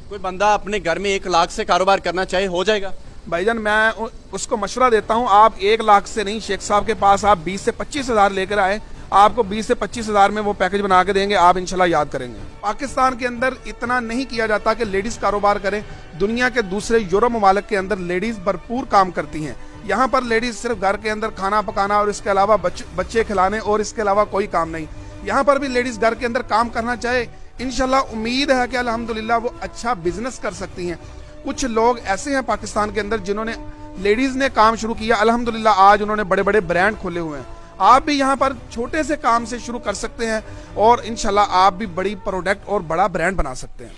कोई बंदा अपने घर में 1 लाख से कारोबार करना चाहे हो जाएगा? भाईजान मैं उसको मशवरा देता हूँ, आप 1 लाख से नहीं, शेख साहब के पास आप 20 से 25 हज़ार लेकर आए, आपको 20 से 25 हज़ार में वो पैकेज बना के देंगे, आप इंशाल्लाह याद करेंगे। पाकिस्तान के अंदर इतना नहीं किया जाता कि लेडीज़ कारोबार करें। दुनिया के दूसरे यूरोप ममालिक के अंदर लेडीज़ भरपूर काम करती हैं। यहाँ पर लेडीज़ सिर्फ घर के अंदर खाना पकाना और इसके अलावा बच्चे खिलाने और इसके अलावा कोई काम नहीं। यहाँ पर भी लेडीज़ घर के अंदर काम करना चाहे, इंशाल्लाह उम्मीद है कि अल्हम्दुलिल्लाह वो अच्छा बिजनेस कर सकती हैं। कुछ लोग ऐसे हैं पाकिस्तान के अंदर जिन्होंने लेडीज़ ने काम शुरू किया, अल्हम्दुलिल्लाह आज उन्होंने बड़े बड़े ब्रांड खोले हुए हैं। आप भी यहाँ पर छोटे से काम से शुरू कर सकते हैं और इंशाल्लाह आप भी बड़ी प्रोडक्ट और बड़ा ब्रांड बना सकते हैं।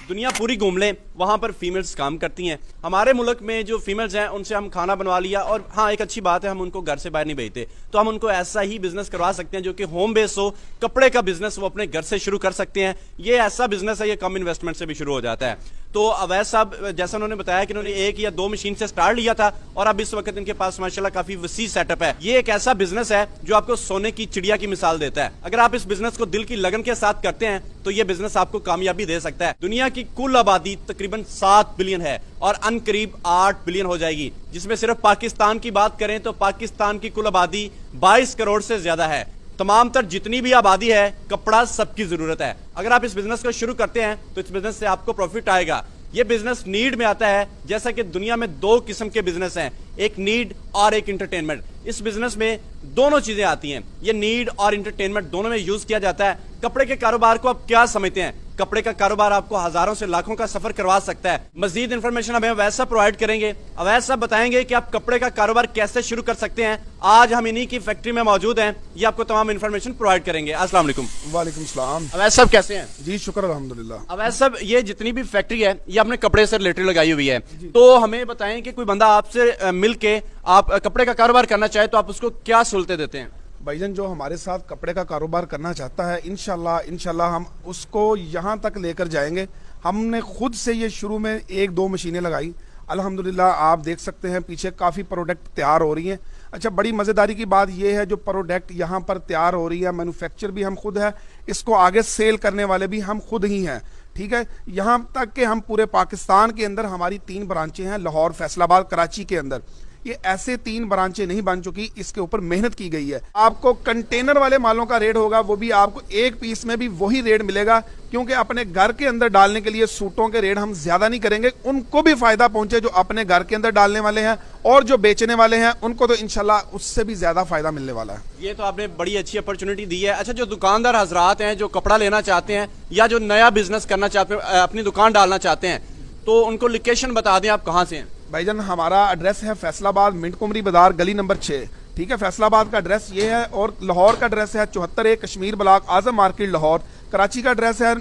दुनिया पूरी घूम लें, वहाँ पर फीमेल्स काम करती हैं। हमारे मुल्क में जो फीमेल्स हैं उनसे हम खाना बनवा लिया, और हाँ एक अच्छी बात है, हम उनको घर से बाहर नहीं भेजते, तो हम उनको ऐसा ही बिजनेस करवा सकते हैं जो कि होम बेस हो। कपड़े का बिजनेस वो अपने घर से शुरू कर सकते हैं। ये ऐसा बिजनेस है, ये कम इन्वेस्टमेंट से भी शुरू हो जाता है। तो अवैस साहब जैसा उन्होंने बताया कि उन्होंने 1 या 2 मशीन से स्टार्ट लिया था और अब इस वक्त इनके पास माशाल्लाह काफी वसी सेटअप है। ये एक ऐसा बिजनेस है जो आपको सोने की चिड़िया की मिसाल देता है। अगर आप इस बिजनेस को दिल की लगन के साथ करते हैं तो ये बिजनेस आपको कामयाबी दे सकता है। दुनिया की कुल आबादी तकरीबन 7 बिलियन है और अनकरीब 8 बिलियन हो जाएगी, जिसमें सिर्फ पाकिस्तान की बात करें तो पाकिस्तान की कुल आबादी 22 करोड़ से ज्यादा है। तमाम तर जितनी भी आबादी है, कपड़ा सबकी जरूरत है। अगर आप इस बिजनेस को शुरू करते हैं तो इस बिजनेस से आपको प्रॉफिट आएगा। ये बिजनेस नीड में आता है, जैसा कि दुनिया में 2 किस्म के बिजनेस हैं, एक नीड और एक इंटरटेनमेंट। इस बिजनेस में दोनों चीजें आती हैं, ये नीड और इंटरटेनमेंट दोनों में यूज किया जाता है। कपड़े के कारोबार को आप क्या समझते हैं? कपड़े का कारोबार आपको हजारों से लाखों का सफर करवा सकता है। मजीद इंफॉर्मेशन हमें अवैस साहब प्रोवाइड करेंगे। अवैस साहब बताएंगे कि आप कपड़े का कारोबार कैसे शुरू कर सकते हैं। आज हम इन्हीं की फैक्ट्री में मौजूद हैं, ये आपको तमाम इंफॉर्मेशन प्रोवाइड करेंगे। अस्सलाम वालेकुम। वालेकुम सलाम। अवैस साहब कैसे हैं? जी शुक्र अल्हम्दुलिल्लाह। अवैस साहब ये जितनी भी फैक्ट्री है ये आपने कपड़े से रिलेटेड लगाई हुई है, तो हमें बताएं कि कोई बंदा आपसे मिलके आप कपड़े का कारोबार करना चाहे तो आप उसको क्या सहूलतें देते हैं? भाईजान जो हमारे साथ कपड़े का कारोबार करना चाहता है, इंशाल्लाह हम उसको यहाँ तक लेकर जाएंगे। हमने खुद से ये शुरू में 1-2 मशीनें लगाई, अल्हम्दुलिल्लाह आप देख सकते हैं पीछे काफ़ी प्रोडक्ट तैयार हो रही हैं। अच्छा, बड़ी मज़ेदारी की बात यह है जो प्रोडक्ट यहाँ पर तैयार हो रही है, मैन्युफैक्चर भी हम खुद है, इसको आगे सेल करने वाले भी हम खुद ही हैं। ठीक है, यहाँ तक कि हम पूरे पाकिस्तान के अंदर हमारी 3 ब्रांचें हैं, लाहौर, फैसलाबाद, कराची के अंदर। ये ऐसे 3 ब्रांचें नहीं बन चुकी, इसके ऊपर मेहनत की गई है। आपको कंटेनर वाले मालों का रेट होगा, वो भी आपको एक पीस में भी वही रेट मिलेगा, क्योंकि अपने घर के अंदर डालने के लिए सूटों के रेट हम ज्यादा नहीं करेंगे, उनको भी फायदा पहुंचे जो अपने घर के अंदर डालने वाले हैं, और जो बेचने वाले हैं उनको तो इंशाल्लाह उससे भी ज्यादा फायदा मिलने वाला है। ये तो आपने बड़ी अच्छी अपॉर्चुनिटी दी है। अच्छा, जो दुकानदार हजरात हैं जो कपड़ा लेना चाहते हैं या जो नया बिजनेस करना चाहते हैं, अपनी दुकान डालना चाहते हैं, तो उनको लोकेशन बता दें, आप कहाँ से हैं? भाईजान हमारा एड्रेस है फैसलाबाद, मिंट कुमरी बाजार, गली नंबर 6। ठीक है, फैसलाबाद का एड्रेस ये है, और लाहौर का एड्रेस है 74A कश्मीर ब्लॉक, आजम मार्केट, लाहौर। कराची का एड्रेस है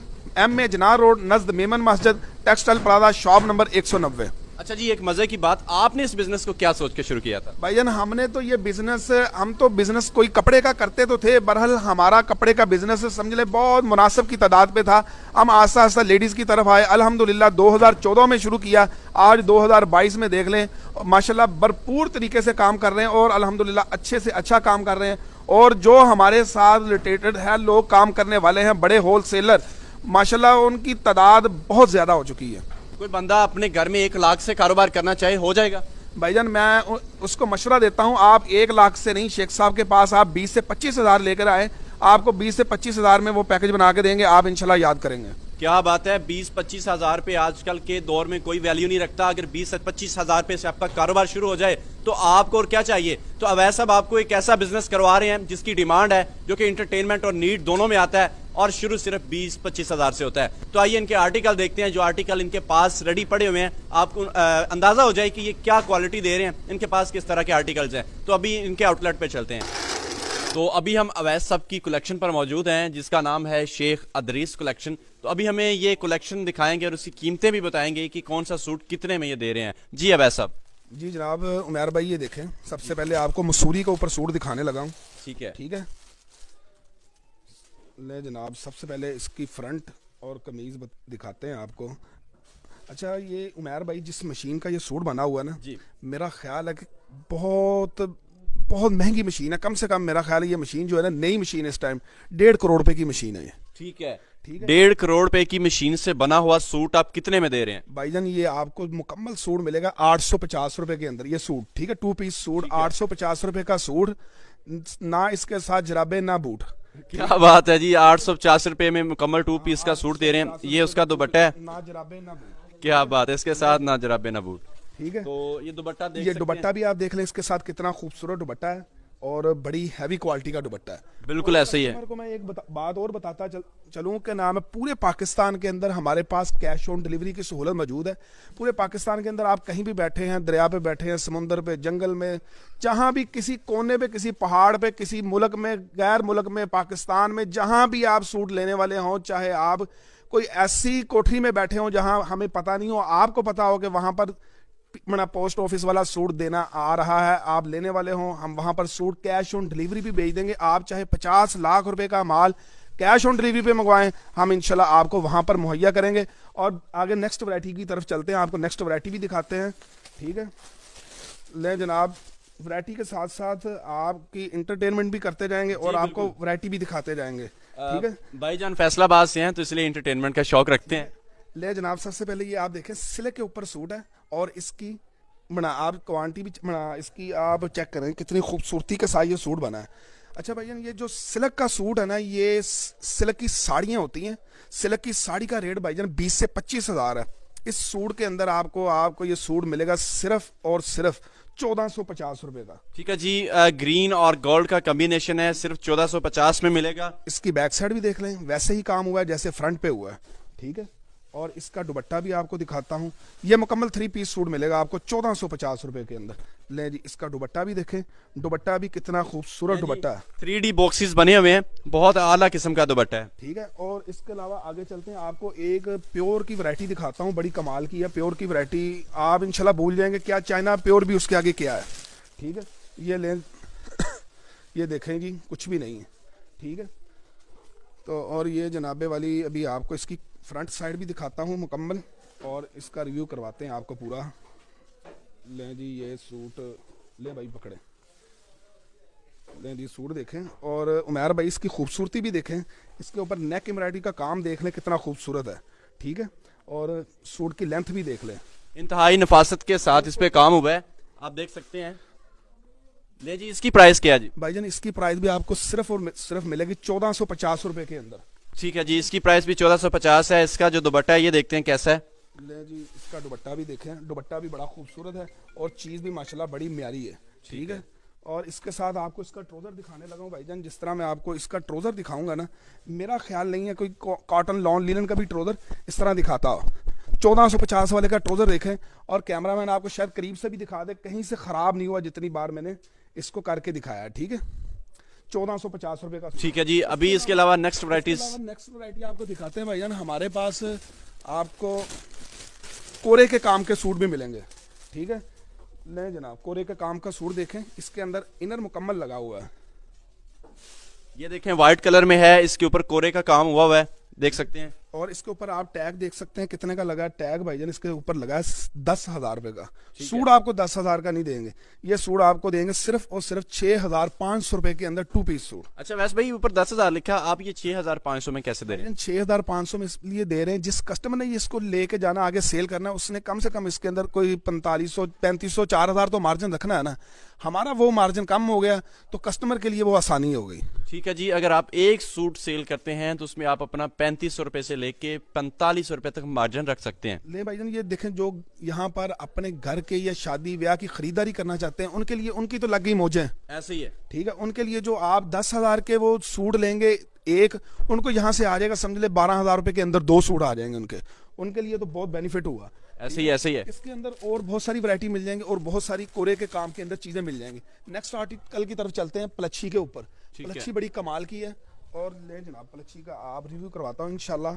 MA जनार रोड, नजद मेमन मस्जिद, टेक्सटाइल प्लाजा, शॉप नंबर 190। अच्छा जी, एक मजे की बात, आपने इस बिजनेस को क्या सोच के शुरू किया था? भाईजान हमने तो ये बिजनेस, हम तो बिजनेस कोई कपड़े का करते तो थे, बहरहाल हमारा कपड़े का बिजनेस समझ ले बहुत मुनासिब की तादाद पे था। हम आस्ता आस्ता लेडीज की तरफ आए, अल्हम्दुलिल्लाह 2014 में शुरू किया, आज 2022 में देख लें माशाल्लाह भरपूर तरीके से काम कर रहे हैं और अल्हम्दुलिल्लाह अच्छे से अच्छा काम कर रहे हैं। और जो हमारे साथ रिलेटेड है लोग काम करने वाले हैं, बड़े होल सेलर, माशाल्लाह उनकी तादाद बहुत ज़्यादा हो चुकी है। कोई बंदा अपने घर में 1 लाख से कारोबार करना चाहे हो जाएगा? भाईजान मैं उसको मशवरा देता हूँ, आप 1 लाख से नहीं, शेख साहब के पास आप 20 से 25 हज़ार लेकर आए, आपको 20 से 25 हज़ार में वो पैकेज बना के देंगे, आप इंशाल्लाह याद करेंगे। क्या बात है, 20-25 हज़ार पे आजकल के दौर में कोई वैल्यू नहीं रखता। अगर 20 से 25 हज़ार पे से आपका कारोबार शुरू हो जाए तो आपको और क्या चाहिए। तो अवैस साहब आपको एक ऐसा बिजनेस करवा रहे हैं जिसकी डिमांड है, जो कि इंटरटेनमेंट और नीड दोनों में आता है, और शुरू सिर्फ 20-25 हज़ार से होता है। तो आइए इनके आर्टिकल देखते हैं, जो आर्टिकल इनके पास रेडी पड़े हुए हैं, आपको अंदाजा हो जाए कि ये क्या क्वालिटी दे रहे हैं, इनके पास किस तरह के आर्टिकल्स हैं। तो अभी इनके आउटलेट पे चलते हैं। तो अभी हम अवैस साहब की कलेक्शन पर मौजूद हैं, जिसका नाम है शेख अदरीस कलेक्शन। तो अभी हमें ये कलेक्शन दिखाएंगे और उसकी कीमतें भी बताएंगे कि कौन सा सूट कितने में ये दे रहे हैं। जी अवैस साहब। जी जनाब उमैर भाई, ये देखें, सबसे पहले आपको मसूरी के ऊपर सूट दिखाने लगा हूँ। ठीक है, ठीक है, ले जनाब, सबसे पहले इसकी फ्रंट और कमीज दिखाते हैं आपको। अच्छा, ये उमैर भाई जिस मशीन का ये सूट बना हुआ है ना जी, मेरा ख्याल है कि बहुत बहुत महंगी मशीन है। कम से कम मेरा ख्याल है ये मशीन जो है ना, नई मशीन है, इस टाइम 1.5 करोड़ रुपए की मशीन है ये। ठीक है, ठीक है। 1.5 करोड़ रुपए की मशीन से बना हुआ सूट आप कितने में दे रहे हैं? भाईजान ये आपको मुकम्मल सूट मिलेगा 850 रुपए के अंदर, ये सूट, ठीक है, 2 पीस सूट, 850 रुपए का सूट, ना इसके साथ जराबे ना बूट। क्या बात है जी, 850 रुपए में मुकम्मल 2 पीस का सूट दे रहे हैं। ये उसका दुपट्टा है, ना जराबे ना बूट। क्या बात है, इसके साथ ना जराबे ना बूट। ठीक है, तो ये दुपट्टा देख ये सकते दुपट्टा हैं। भी आप देख लें, इसके साथ कितना खूबसूरत दुपट्टा है और बड़ी हैवी क्वालिटी का दुपट्टा है। बिल्कुल ऐसे ही है। कस्टमर को मैं एक बात और बताता चलूं कि नाम है, पूरे पाकिस्तान के अंदर हमारे पास कैश ऑन डिलीवरी की सहूलत मौजूद है। पूरे पाकिस्तान के अंदर आप कहीं भी बैठे हैं, दरिया पे बैठे हैं, समुंदर पे, जंगल में, जहां भी, किसी कोने पे, किसी पहाड़ पे, किसी मुल्क में, गैर मुल्क में, पाकिस्तान में, जहां भी आप सूट लेने वाले हों, चाहे आप कोई ऐसी कोठरी में बैठे हों जहां हमें पता नहीं हो, आपको पता हो कि वहां पर पोस्ट ऑफिस वाला सूट देना आ रहा है, आप लेने वाले हो, हम वहां पर सूट कैश ऑन डिलीवरी भी भेज देंगे। आप चाहे 50 लाख रुपए का माल कैश ऑन डिलीवरी पे मंगवाएं, हम इंशाल्लाह आपको वहां पर मुहैया करेंगे। और आगे नेक्स्ट वैरायटी की तरफ चलते हैं, आपको नेक्स्ट वैरायटी भी दिखाते हैं। ठीक है, ले जनाब, वैरायटी के साथ साथ आपकी इंटरटेनमेंट भी करते जाएंगे और आपको वैरायटी भी दिखाते जाएंगे। ठीक है भाईजान फैसलाबाद से हैं तो इसलिए एंटरटेनमेंट का शौक रखते हैं। ले जनाब, सबसे पहले ये आप देखें, सिल्क के ऊपर सूट है और इसकी बना आप क्वांटिटी भी बना, इसकी आप चेक करें कितनी खूबसूरती के साथ ये सूट बना है। अच्छा भैया, ये जो सिल्क का सूट है ना, ये सिल्क की साड़ियाँ होती हैं, सिल्क की साड़ी का रेट भाईजान 20 से 25 हज़ार है। इस सूट के अंदर आपको ये सूट मिलेगा सिर्फ और सिर्फ 1450 रुपए का। ठीक है जी, ग्रीन और गोल्ड का कॉम्बिनेशन है, सिर्फ 1450 में मिलेगा। इसकी बैक साइड भी देख लें, वैसे ही काम हुआ है जैसे फ्रंट पे हुआ है। ठीक है, और इसका दुपट्टा भी आपको दिखाता हूँ। ये मुकम्मल 3 पीस सूट मिलेगा आपको 1450 रुपए के अंदर। ले जी, इसका दुपट्टा भी देखें, दुपट्टा भी कितना खूबसूरत दुपट्टा है। 3D बॉक्सेस बने हुए हैं, बहुत आला किस्म का दुपट्टा है। ठीक है, और इसके अलावा आगे चलते हैं, आपको एक प्योर की वैरायटी दिखाता हूँ, बड़ी कमाल की है प्योर की वैरायटी। आप इंशाल्लाह भूल जाएंगे क्या चाइना प्योर भी उसके आगे क्या है। ठीक है, ये लें ये देखें जी, कुछ भी नहीं है। ठीक है, तो और ये जनाबे वाली अभी आपको इसकी फ्रंट साइड भी दिखाता हूँ मुकम्मल, और इसका रिव्यू करवाते हैं आपको पूरा। ले जी, ये सूट ले भाई, पकड़े, ले जी सूट देखें, और उमैर भाई इसकी खूबसूरती भी देखें, इसके ऊपर नेक एम्ब्रॉयडरी का काम देख लें कितना खूबसूरत है। ठीक है, और सूट की लेंथ भी देख लें, इंतहाई नफासत के साथ इस पे काम हुआ है, आप देख सकते हैं। ले जी, इसकी प्राइस क्या है जी? भाईजान इसकी प्राइस भी आपको सिर्फ और सिर्फ मिलेगी 1450 रुपए के अंदर। ठीक है जी, इसकी प्राइस भी 1450 है। इसका जो दुपट्टा है ये देखते हैं कैसा है। ले जी, इसका दुपट्टा भी देखें, दुपट्टा भी बड़ा खूबसूरत है और चीज़ भी माशाल्लाह बड़ी म्यारी है। ठीक है, और इसके साथ आपको इसका ट्राउज़र दिखाने लगा हूँ भाईजान। जिस तरह मैं आपको इसका ट्राउज़र दिखाऊंगा ना, मेरा ख्याल नहीं है कोई कॉटन लॉन लिनन का भी ट्राउज़र इस तरह दिखाता हो। 1450 वाले का ट्राउज़र देखें, और कैमरामैन आपको शायद करीब से भी दिखा दे, कहीं से ख़राब नहीं हुआ जितनी बार मैंने इसको करके दिखाया है। ठीक है, 1450 रुपए का। ठीक है जी, अभी इसके अलावा नेक्स्ट वैरायटीज, नेक्स्ट वैरायटी आपको दिखाते हैं भाईजान। हमारे पास आपको कोरे के काम के सूट भी मिलेंगे। ठीक है, ले जनाब, कोरे के काम का सूट देखें, इसके अंदर इनर मुकम्मल लगा हुआ है। ये देखें व्हाइट कलर में है, इसके ऊपर कोरे का काम हुआ है, देख सकते हैं। और इसके ऊपर आप टैग देख सकते हैं कितने का लगा है टैग भाईजान। इसके ऊपर लगा है 10,000 रुपए का। सूट आपको 10,000 का नहीं देंगे, ये सूट आपको देंगे सिर्फ और सिर्फ 6,500 रुपए के अंदर 2 पीस सूट। अच्छा वैसे भाई ऊपर 10,000 लिखा, आप ये 6,500 में कैसे दे रहे हैं? 6,500 में इसलिए दे रहे हैं, जिस कस्टमर ने इसको लेके जाना आगे सेल करना है, उसने कम से कम इसके अंदर कोई 4500 3500 4,000 तो मार्जिन रखना है ना। हमारा वो मार्जिन कम हो गया तो कस्टमर के लिए वो आसानी हो गई। ठीक है जी, अगर आप एक सूट सेल करते हैं तो उसमें आप अपना 3500 रुपए से लेके 4500 रुपए तक मार्जिन रख सकते हैं। ले भाईजान, ये देखें, जो यहाँ पर अपने घर के या शादी ब्याह की खरीदारी करना चाहते हैं, उनके लिए उनकी तो लग गई मौजें। ऐसे ही है। ठीक है, उनके लिए जो आप 10,000 के वो सूट लेंगे एक, उनको यहाँ से आ जाएगा, समझ ले 12,000 रुपए के अंदर 2 सूट आ जाएंगे उनके लिए तो बहुत बेनिफिट हुआ। ऐसे ही है। इसके अंदर और बहुत सारी वैरायटी मिल जाएंगी और बहुत सारी कोरे के काम के अंदर चीजें मिल जाएंगी। नेक्स्ट आर्टिकल की तरफ चलते हैं, प्लच्छी के ऊपर। प्लच्छी बड़ी कमाल की है, और ले जनाब प्लच्छी का आप रिव्यू करवाता हूँ इंशाल्लाह।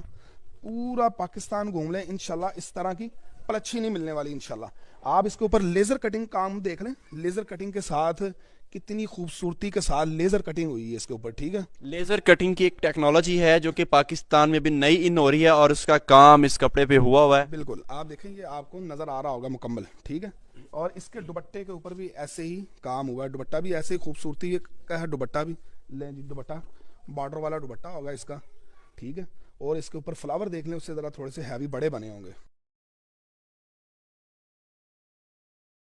पूरा पाकिस्तान घूम लें इंशाल्लाह, इस तरह की प्लच्छी नहीं मिलने वाली इंशाल्लाह। आप इसके ऊपर लेजर कटिंग काम देख लें, लेजर कटिंग के साथ कितनी खूबसूरती के साथ लेजर कटिंग हुई है इसके ऊपर। ठीक है, लेजर कटिंग की एक टेक्नोलॉजी है जो कि पाकिस्तान में भी नई इन हो रही है और उसका काम इस कपड़े पे हुआ है। बिल्कुल, आप देखेंगे आपको नजर आ रहा होगा मुकम्मल। ठीक है, और इसके दुपट्टे के ऊपर भी ऐसे ही काम हुआ है, दुपट्टा भी ऐसे ही खूबसूरती का है, दुपट्टा भी ले जी, दुपट्टा बॉर्डर वाला दुपट्टा होगा इसका। ठीक है, और इसके ऊपर फ्लावर देख लें, उससे ज़रा थोड़े से हैवी बड़े बने होंगे।